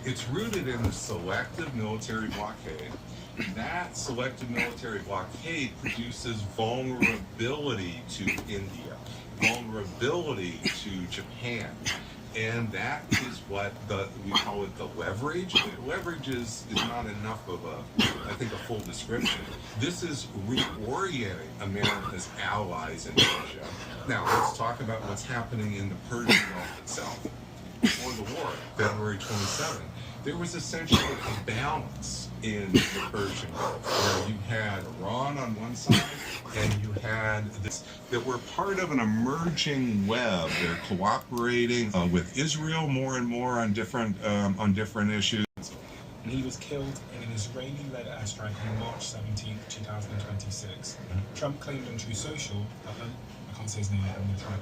It's rooted in the selective military blockade. That selective military blockade produces vulnerability to India, vulnerability to Japan. And that is what we call it the leverage. Leverage is not enough of I think, a full description. This is reorienting America's allies in Asia. Now, let's talk about what's happening in the Persian Gulf itself. Before the war, February 27, there was essentially a balance in the Persian Gulf, where you had Iran on one side, and you had this that were part of an emerging web. They're cooperating with Israel more and more on different issues. And he was killed in an Israeli-led airstrike on March 17, 2026. Trump claimed on True Social that I can't say his name. I'm going to try.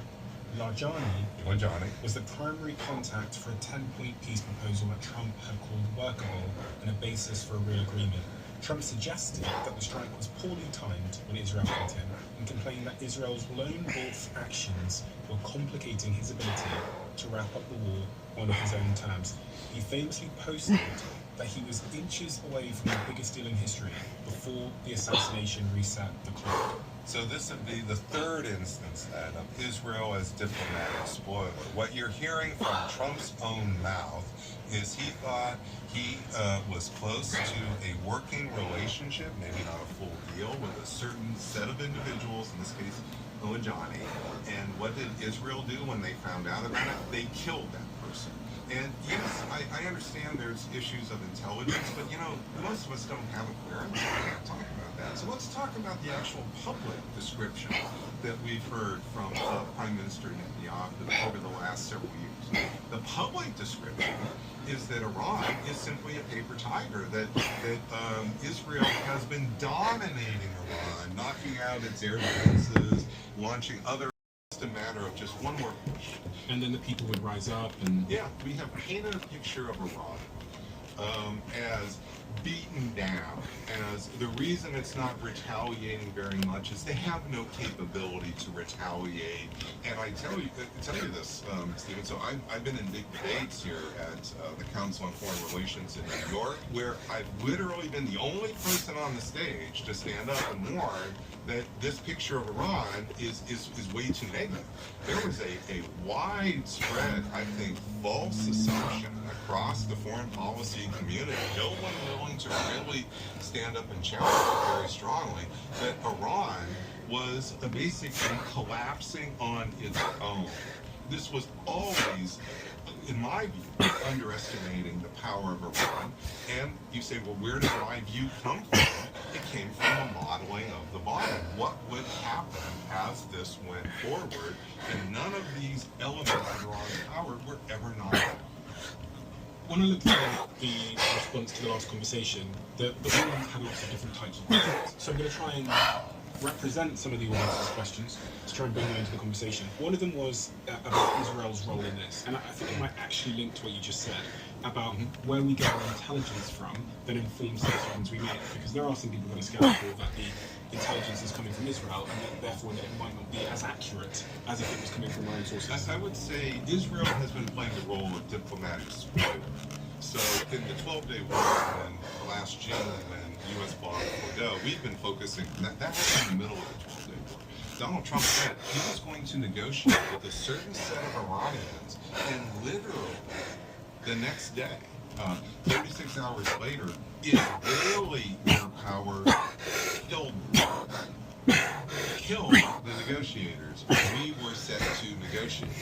Lajani was the primary contact for a 10-point peace proposal that Trump had called workable and a basis for a real agreement. Trump suggested that the strike was poorly timed when Israel hit him and complained that Israel's lone wolf actions were complicating his ability to wrap up the war on his own terms. He famously posted that he was inches away from the biggest deal in history before the assassination reset the clock. So this would be the third instance then of Israel as diplomatic spoiler. What you're hearing from Trump's own mouth is he thought he was close to a working relationship, maybe not a full deal, with a certain set of individuals, in this case, Lajani. And what did Israel do when they found out about it? They killed that person. And yes, I understand there's issues of intelligence, but most of us don't have a clearance. We can't talk about that. So let's talk about the actual public description that we've heard from Prime Minister Netanyahu over the last several years. The public description is that Iran is simply a paper tiger, that Israel has been dominating Iran, knocking out its air defenses, launching other. A matter of just one more push, and then the people would rise up. And we have painted a picture of Iran as beaten down, as the reason it's not retaliating very much is they have no capability to retaliate. And I tell you this, Stephen. So I've been in big debates here at the Council on Foreign Relations in New York, where I've literally been the only person on the stage to stand up and warn that this picture of Iran is way too negative. There was a widespread, I think, false assumption across the foreign policy community, no one willing to really stand up and challenge it very strongly, that Iran was basically collapsing on its own. This was always, in my view, underestimating the power of Iran. And you say, well, where did my view come from? It came from a modeling of the bottom. What would happen as this went forward? And none of these elements of Iran's power were ever knocked out. When I looked at the response to the last conversation, the audience had lots of different types of questions. So I'm going to try and represent some of the audience's questions to try and bring them into the conversation. One of them was about Israel's role in this, and I think it might actually link to what you just said about where we get our intelligence from that informs the decisions we make, because there are some people going to scout for that the intelligence is coming from Israel, and that therefore that it might not be as accurate as if it was coming from our own sources. I would say Israel has been playing the role of diplomatic spoiler. So in the 12-day war, and last June when U.S. bombed Bordeaux, we've been focusing, that was in the middle of the 12-day war. Donald Trump said he was going to negotiate with a certain set of Iranians, and literally the next day, 36 hours later, Israeli air power killed the negotiators. We were set to negotiate.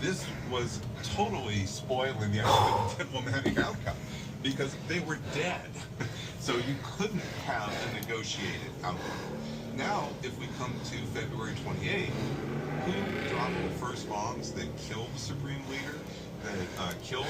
This was totally spoiling the actual diplomatic outcome because they were dead. So you couldn't have a negotiated outcome. Now, if we come to February 28th, who dropped the first bombs that killed the supreme leader, that killed